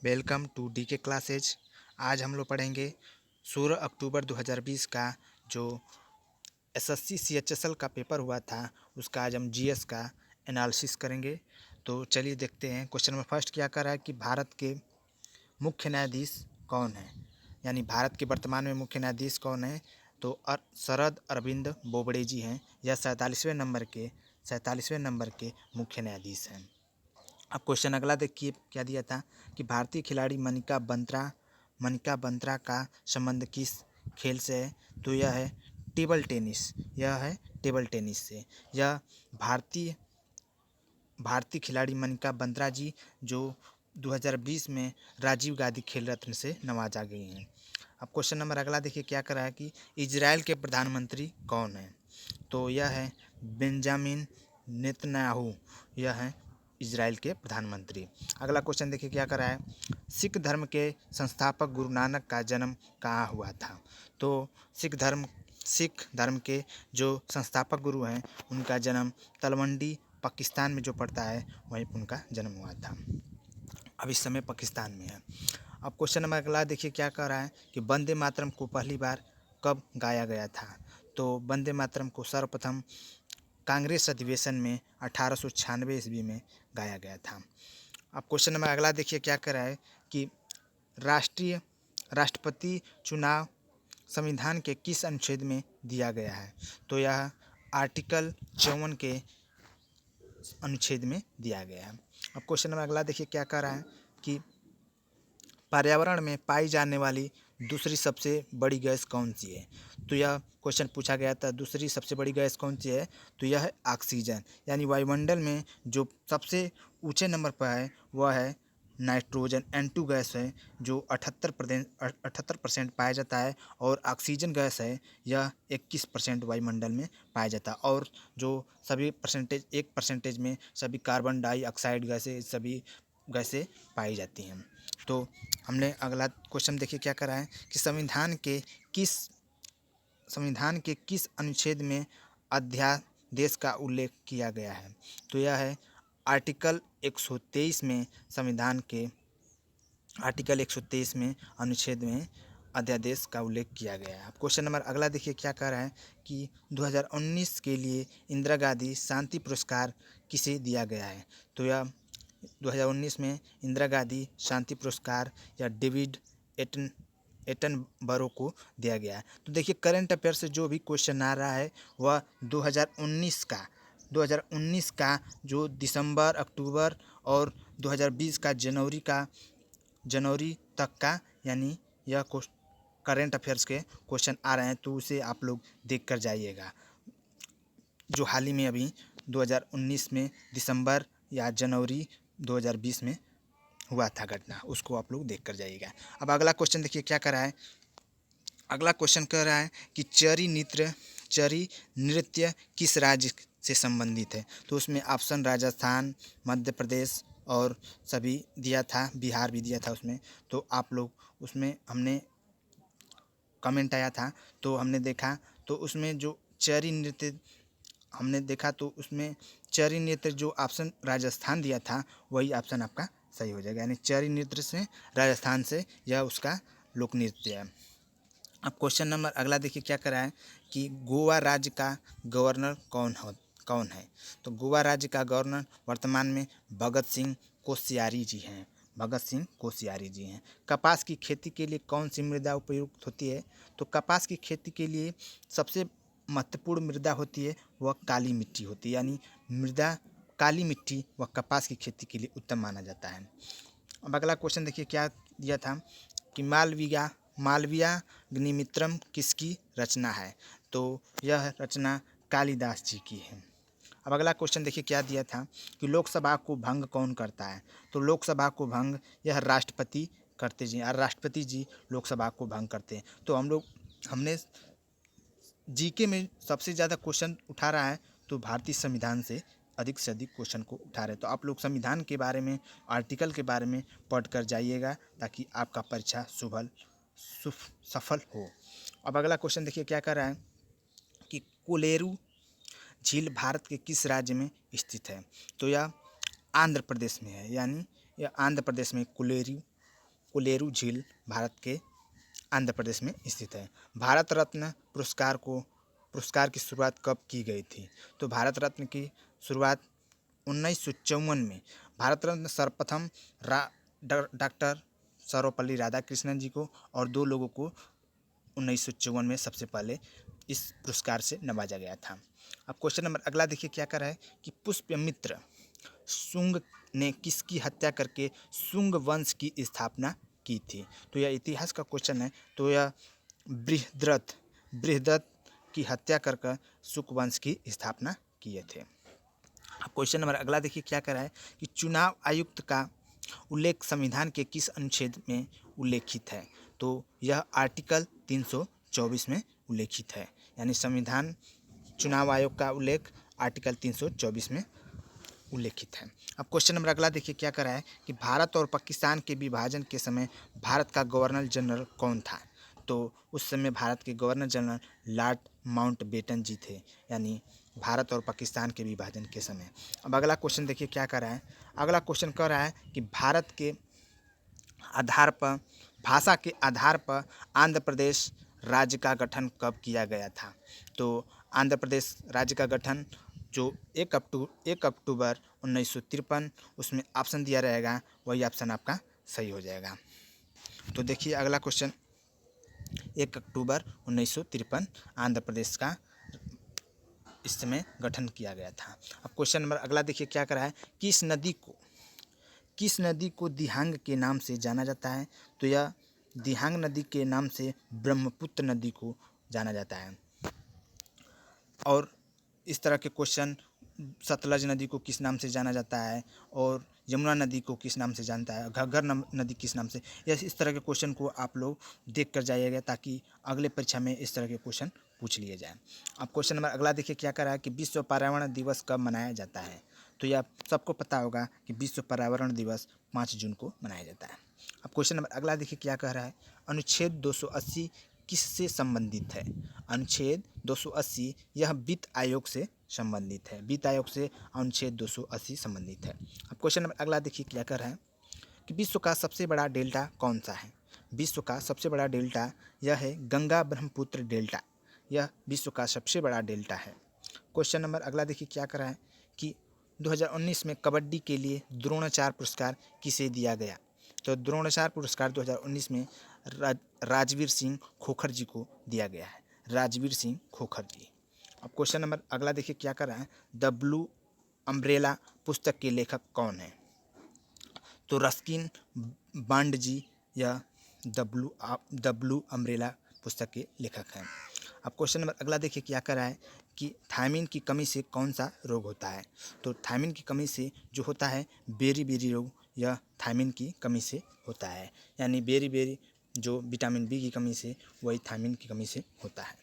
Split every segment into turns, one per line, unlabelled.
Welcome to DK classes. आज हम लोग पढ़ेंगे 16 अक्टूबर 2020 का जो एसएससी सीएचएसएल का पेपर हुआ था, उसका आज हम जीएस का एनालिसिस करेंगे। तो चलिए देखते हैं। क्वेश्चन नंबर फर्स्ट क्या कर रहा है कि भारत के मुख्य न्यायाधीश कौन है, यानी भारत के वर्तमान में मुख्य न्यायाधीश कौन है। तो शरद अरविंद बोबड़े जी हैं। यह 47वें नंबर के मुख्य न्यायाधीश हैं। अब क्वेश्चन अगला देखिए क्या दिया था कि भारतीय खिलाड़ी मनिका बंत्रा का संबंध किस खेल से है। तो यह है टेबल टेनिस से। यह भारतीय खिलाड़ी मनिका बंत्रा जी जो 2020 में राजीव गांधी खेल रत्न से नवाजा गई हैं। अब क्वेश्चन नंबर अगला देखिए क्या कर रहा है कि इजराइल के प्रधानमंत्री कौन हैं। तो यह है बेंजामिन नेतन्याहू। यह है इजराइल के प्रधानमंत्री। अगला क्वेश्चन देखिए क्या कर रहा है, सिख धर्म के संस्थापक गुरु नानक का जन्म कहाँ हुआ था। तो सिख धर्म के जो संस्थापक गुरु हैं उनका जन्म तलवंडी पाकिस्तान में जो पड़ता है वहीं पर उनका जन्म हुआ था। अब इस समय पाकिस्तान में है। अब क्वेश्चन नंबर अगला देखिए क्या कह रहा है कि वंदे मातरम को पहली बार कब गाया गया था। तो वंदे मातरम को सर्वप्रथम कांग्रेस अधिवेशन में 1896 ईस्वी में गाया गया था। अब क्वेश्चन नंबर अगला देखिए क्या कर रहा है कि राष्ट्रपति चुनाव संविधान के किस अनुच्छेद में दिया गया है। तो यह आर्टिकल 54 के अनुच्छेद में दिया गया है। अब क्वेश्चन नंबर अगला देखिए क्या कह रहा है कि पर्यावरण में पाई जाने वाली दूसरी सबसे बड़ी गैस कौन सी है। तो यह क्वेश्चन पूछा गया था, दूसरी सबसे बड़ी गैस कौन सी है। तो यह है ऑक्सीजन। यानी वायुमंडल में जो सबसे ऊंचे नंबर पर है वह है नाइट्रोजन N2 गैस है जो 78% पाया जाता है। और ऑक्सीजन गैस है यह 21% वायुमंडल में पाया जाता है। और जो सभी परसेंटेज 1% में सभी कार्बन डाइऑक्साइड गैसें सभी गैसें पाई जाती हैं। तो हमने अगला क्वेश्चन देखिए क्या करा है कि संविधान के किस अनुच्छेद में अध्यादेश का उल्लेख किया गया है। तो यह है आर्टिकल 123 में आर्टिकल 123 में अनुच्छेद में अध्यादेश का उल्लेख किया गया है। अब क्वेश्चन नंबर अगला देखिए क्या कह रहा है कि 2019 के लिए इंदिरा गांधी शांति पुरस्कार किसे दिया गया है। तो यह 2019 में इंदिरा गांधी शांति पुरस्कार या डेविड एटनबरो को दिया गया है। तो देखिए करंट अफेयर से जो भी क्वेश्चन आ रहा है वह 2019 का जो दिसंबर, अक्टूबर और 2020 का जनवरी तक का, यानी यह करंट अफेयर्स के क्वेश्चन आ रहे हैं। तो उसे आप लोग देख कर जाइएगा। जो हाल ही में अभी 2019 में दिसंबर या जनवरी 2020 में हुआ था घटना, उसको आप लोग देख कर जाइएगा। अब अगला क्वेश्चन देखिए क्या कर रहा है। अगला क्वेश्चन कह रहा है कि चरी नृत्य किस राज्य से संबंधित है। तो उसमें ऑप्शन राजस्थान, मध्य प्रदेश और सभी दिया था, बिहार भी दिया था उसमें। तो आप लोग उसमें हमने कमेंट आया था तो हमने देखा, तो उसमें जो चरी नृत्य हमने देखा तो उसमें चरी नृत्य जो ऑप्शन राजस्थान दिया था वही ऑप्शन आपका सही हो जाएगा। यानी चरी नृत्य से राजस्थान से यह उसका लोक नृत्य है। अब क्वेश्चन नंबर अगला देखिए क्या कर रहा है कि गोवा राज्य का गवर्नर कौन है। तो गोवा राज्य का गवर्नर वर्तमान में भगत सिंह कोश्यारी जी हैं। कपास की खेती के लिए कौन सी मृदा उपयुक्त होती है। तो कपास की खेती के लिए सबसे महत्वपूर्ण मृदा होती है वह काली मिट्टी होती है। यानी काली मिट्टी व कपास की खेती के लिए उत्तम माना जाता है। अब अगला क्वेश्चन देखिए क्या दिया था कि मालवियाग्निमित्रम किसकी रचना है। तो यह रचना कालिदास जी की है। अब अगला क्वेश्चन देखिए क्या दिया था कि लोकसभा को भंग कौन करता है। तो लोकसभा को भंग यह राष्ट्रपति करते जी, और राष्ट्रपति जी लोकसभा को भंग करते हैं। तो हमने जीके में सबसे ज़्यादा क्वेश्चन उठा रहा है तो भारतीय संविधान से अधिक क्वेश्चन को उठा रहे हैं। तो आप लोग संविधान के बारे में, आर्टिकल के बारे में पढ़ कर जाइएगा ताकि आपका परीक्षा सफल हो। अब अगला क्वेश्चन देखिए क्या कर रहा है कि कोलेरू झील भारत के किस राज्य में स्थित है। तो यह आंध्र प्रदेश में है। यानी यह आंध्र प्रदेश में कोलेरू कोलेरू झील भारत के आंध्र प्रदेश में स्थित है। भारत रत्न पुरस्कार की शुरुआत कब की गई थी? तो भारत रत्न की शुरुआत 1954 में भारत रत्न सर्वप्रथम डॉक्टर सर्वपल्ली राधाकृष्णन जी को और 2 लोगों को 1954 में सबसे पहले इस पुरस्कार से नवाजा गया था। अब क्वेश्चन नंबर अगला देखिए क्या कर रहा है कि पुष्यमित्र शुंग ने किसकी हत्या करके शुंग वंश की स्थापना की थी? तो यह इतिहास का क्वेश्चन है। तो यह बृहद्रथ की हत्या कर शुंग वंश की स्थापना किए थे। अब क्वेश्चन नंबर अगला देखिए क्या कर रहा है कि चुनाव आयुक्त का उल्लेख संविधान के किस अनुच्छेद में उल्लेखित है? तो यह आर्टिकल 324 में उल्लेखित है, यानी संविधान चुनाव आयोग का उल्लेख आर्टिकल 324 में उल्लेखित है। अब क्वेश्चन नंबर अगला देखिए क्या कर रहा है कि भारत और पाकिस्तान के विभाजन के समय भारत का गवर्नर जनरल कौन था? तो उस समय भारत के गवर्नर जनरल लॉर्ड माउंटबेटन जी थे, यानी भारत और पाकिस्तान के विभाजन के समय। अब अगला क्वेश्चन देखिए क्या कर रहा है। अगला क्वेश्चन कह रहा है कि भारत के आधार पर भाषा के आधार पर आंध्र प्रदेश राज्य का गठन कब किया गया था? तो आंध्र प्रदेश राज्य का गठन जो 1 अक्टूबर 1953, उसमें ऑप्शन दिया रहेगा, वही ऑप्शन आपका सही हो जाएगा। तो देखिए अगला क्वेश्चन 1 अक्टूबर 1953 आंध्र प्रदेश का इस समय गठन किया गया था। अब क्वेश्चन नंबर अगला देखिए क्या कर रहा है, किस नदी को दिहांग के नाम से जाना जाता है? तो यह दिहांग नदी के नाम से ब्रह्मपुत्र नदी को जाना जाता है। और इस तरह के क्वेश्चन सतलज नदी को किस नाम से जाना जाता है और यमुना नदी को किस नाम से जानता है, घग्गर नदी किस नाम से, इस तरह के क्वेश्चन को आप लोग देख कर जाइएगा ताकि अगले परीक्षा में इस तरह के क्वेश्चन पूछ लिए जाए। अब क्वेश्चन नंबर अगला देखिए क्या कर रहा है कि विश्व पर्यावरण दिवस कब मनाया जाता है? तो यह सबको पता होगा कि विश्व पर्यावरण दिवस 5 जून को मनाया जाता है। अब क्वेश्चन नंबर अगला देखिए क्या कह रहा है, अनुच्छेद 280 किससे संबंधित है? अनुच्छेद 280 यह वित्त आयोग से संबंधित है। वित्त आयोग से अनुच्छेद 280 संबंधित है। अब क्वेश्चन नंबर अगला देखिए क्या कर रहा है कि विश्व का सबसे बड़ा डेल्टा कौन सा है? विश्व का सबसे बड़ा डेल्टा यह है गंगा ब्रह्मपुत्र डेल्टा, यह विश्व का सबसे बड़ा डेल्टा है। क्वेश्चन नंबर अगला देखिए क्या कर रहा है कि 2019 में कबड्डी के लिए द्रोणाचार्य पुरस्कार किसे दिया गया? तो द्रोणाचार्य पुरस्कार 2019 में राजवीर सिंह खोखर जी को दिया गया है, राजवीर सिंह खोखर जी। अब क्वेश्चन नंबर अगला देखिए क्या कर रहा है, द ब्लू अम्ब्रेला पुस्तक के लेखक कौन है? तो रस्किन बॉन्ड जी या द ब्लू अम्ब्रेला पुस्तक के लेखक हैं। अब क्वेश्चन नंबर अगला देखिए क्या कर रहा है कि थायमिन की कमी से कौन सा रोग होता है? तो थायमिन की कमी से जो होता है बेरी रोग, यह थायमिन की कमी से होता है, यानी बेरी जो विटामिन बी की कमी से, वही थायमिन की कमी से होता है।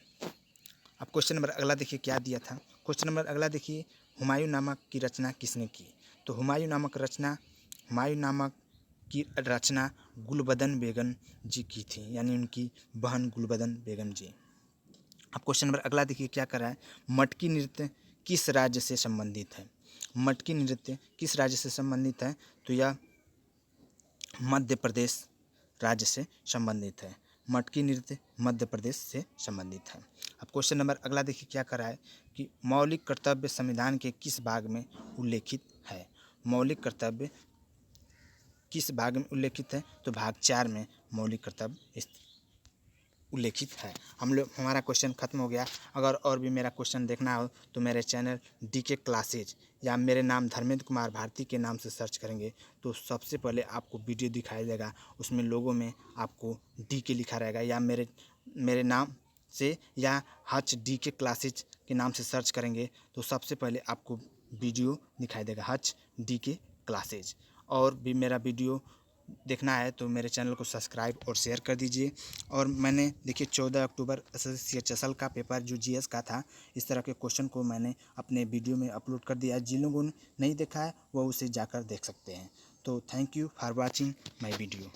अब क्वेश्चन नंबर अगला देखिए क्या दिया था। क्वेश्चन नंबर अगला देखिए, हुमायूं नामक की रचना किसने की? तो हुमायूं नामक की रचना गुलबदन बेगम जी की थी, यानी उनकी बहन गुलबदन बेगम जी। अब क्वेश्चन नंबर अगला देखिए क्या कर रहा है, मटकी नृत्य किस राज्य से संबंधित है? मटकी नृत्य किस राज्य से संबंधित है? तो यह मध्य प्रदेश राज्य से संबंधित है। मटकी नृत्य मध्य प्रदेश से संबंधित है। अब क्वेश्चन नंबर अगला देखिए क्या कर रहा है कि मौलिक कर्तव्य संविधान के किस भाग में उल्लेखित है? मौलिक कर्तव्य किस भाग में उल्लेखित है? तो भाग 4 में मौलिक कर्तव्य उल्लेखित है। हमारा क्वेश्चन खत्म हो गया। अगर और भी मेरा क्वेश्चन देखना हो तो मेरे चैनल DK क्लासेज या मेरे नाम धर्मेंद्र कुमार भारती के नाम से सर्च करेंगे तो सबसे पहले आपको वीडियो दिखाई देगा, उसमें लोगों में आपको DK लिखा रहेगा, या मेरे नाम से या हच DK क्लासेज के नाम से सर्च करेंगे तो सबसे पहले आपको वीडियो दिखाई देगा, हच DK क्लासेज। और भी मेरा वीडियो देखना है तो मेरे चैनल को सब्सक्राइब और शेयर कर दीजिए। और मैंने देखिए 14 अक्टूबर CHSL का पेपर जो GS का था, इस तरह के क्वेश्चन को मैंने अपने वीडियो में अपलोड कर दिया है। जिन लोगों ने नहीं देखा है वो उसे जाकर देख सकते हैं। तो thank you for watching my video.